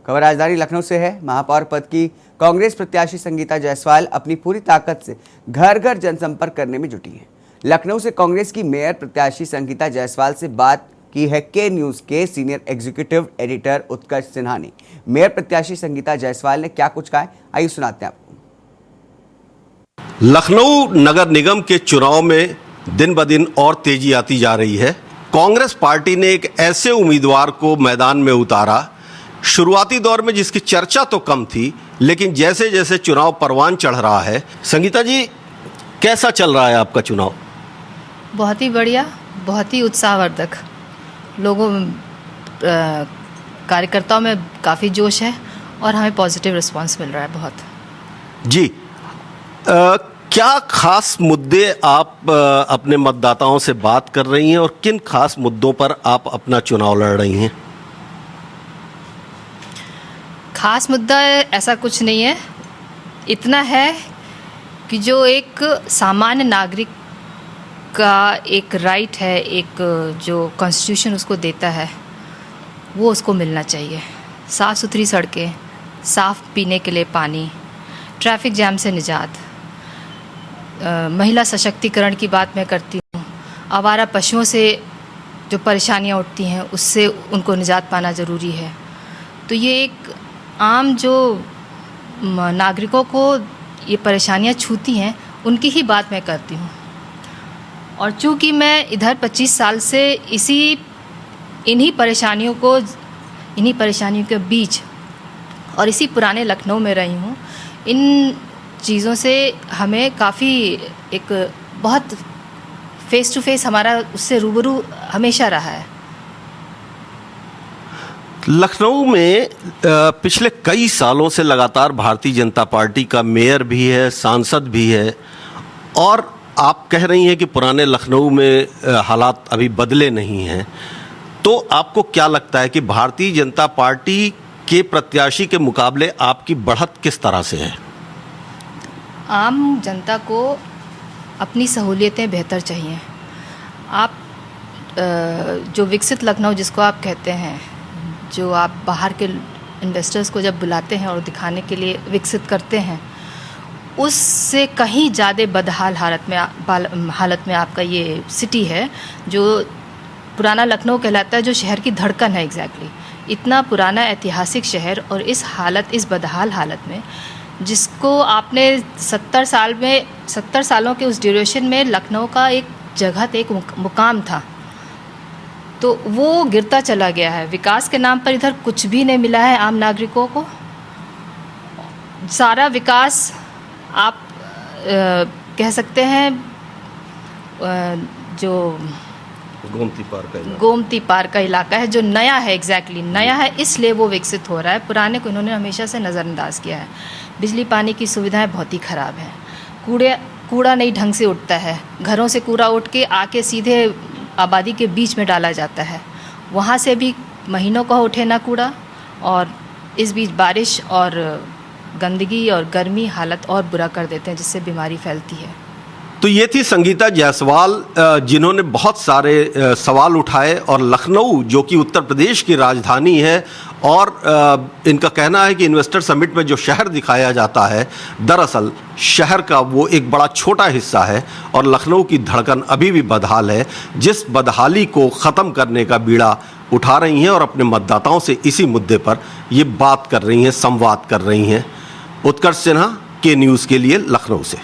खबर राजधानी लखनऊ से है। महापौर पद की कांग्रेस प्रत्याशी संगीता जायसवाल अपनी पूरी ताकत से घर घर जनसंपर्क करने में जुटी हैं। लखनऊ से कांग्रेस की मेयर प्रत्याशी संगीता जायसवाल से बात की है के न्यूज के सीनियर एग्जीक्यूटिव एडिटर उत्कर्ष सिन्हा ने। मेयर प्रत्याशी संगीता जायसवाल ने क्या कुछ कहा है, आइए सुनाते हैं आपको। लखनऊ नगर निगम के चुनाव में दिन ब दिन और तेजी आती जा रही है। कांग्रेस पार्टी ने एक ऐसे उम्मीदवार को मैदान में उतारा, शुरुआती दौर में जिसकी चर्चा तो कम थी, लेकिन जैसे जैसे चुनाव परवान चढ़ रहा है, संगीता जी कैसा चल रहा है आपका चुनाव? बहुत ही बढ़िया, बहुत ही उत्साहवर्धक। लोगों कार्यकर्ताओं में काफ़ी जोश है और हमें पॉजिटिव रिस्पांस मिल रहा है बहुत। जी, क्या खास मुद्दे आप अपने मतदाताओं से बात कर रही हैं और किन खास मुद्दों पर आप अपना चुनाव लड़ रही हैं? खास मुद्दा ऐसा कुछ नहीं है, इतना है कि जो एक सामान्य नागरिक का एक राइट है, एक जो कॉन्स्टिट्यूशन उसको देता है, वो उसको मिलना चाहिए। साफ़ सुथरी सड़कें, साफ़ पीने के लिए पानी, ट्रैफिक जैम से निजात, महिला सशक्तिकरण की बात मैं करती हूँ। आवारा पशुओं से जो परेशानियाँ उठती हैं, उससे उनको निजात पाना ज़रूरी है। तो ये एक आम जो नागरिकों को ये परेशानियाँ छूती हैं, उनकी ही बात मैं करती हूँ। और चूँकि मैं इधर 25 साल से इन्हीं परेशानियों के बीच और इसी पुराने लखनऊ में रही हूँ, इन चीज़ों से हमें काफ़ी एक बहुत फेस टू फेस हमारा उससे रूबरू हमेशा रहा है। लखनऊ में पिछले कई सालों से लगातार भारतीय जनता पार्टी का मेयर भी है, सांसद भी है, और आप कह रही हैं कि पुराने लखनऊ में हालात अभी बदले नहीं हैं। तो आपको क्या लगता है कि भारतीय जनता पार्टी के प्रत्याशी के मुकाबले आपकी बढ़त किस तरह से है? आम जनता को अपनी सहूलियतें बेहतर चाहिए। आप जो विकसित लखनऊ जिसको आप कहते हैं, जो आप बाहर के इन्वेस्टर्स को जब बुलाते हैं और दिखाने के लिए विकसित करते हैं, उससे कहीं ज़्यादा बदहाल हालत में आपका ये सिटी है, जो पुराना लखनऊ कहलाता है, जो शहर की धड़कन है। एग्जैक्टली इतना पुराना ऐतिहासिक शहर और इस बदहाल हालत में, जिसको आपने 70 सालों के उस ड्यूरेशन में लखनऊ का एक जगह था, एक मुकाम था, तो वो गिरता चला गया है। विकास के नाम पर इधर कुछ भी नहीं मिला है आम नागरिकों को। सारा विकास आप कह सकते हैं जो गोमती पार का इलाका है, जो नया है, एग्जैक्टली नया है, इसलिए वो विकसित हो रहा है। पुराने को इन्होंने हमेशा से नज़रअंदाज किया है। बिजली पानी की सुविधाएं बहुत ही ख़राब हैं। कूड़ा नहीं ढंग से उठता है। घरों से कूड़ा उठ के आके सीधे आबादी के बीच में डाला जाता है। वहाँ से भी महीनों का उठे ना कूड़ा, और इस बीच बारिश और गंदगी और गर्मी हालत और बुरा कर देते हैं, जिससे बीमारी फैलती है। तो ये थी संगीता जायसवाल, जिन्होंने बहुत सारे सवाल उठाए, और लखनऊ जो कि उत्तर प्रदेश की राजधानी है, और इनका कहना है कि इन्वेस्टर समिट में जो शहर दिखाया जाता है, दरअसल शहर का वो एक बड़ा छोटा हिस्सा है, और लखनऊ की धड़कन अभी भी बदहाल है, जिस बदहाली को ख़त्म करने का बीड़ा उठा रही हैं और अपने मतदाताओं से इसी मुद्दे पर ये बात कर रही हैं, संवाद कर रही हैं। उत्कर्ष सिन्हा, के न्यूज़ के लिए लखनऊ से।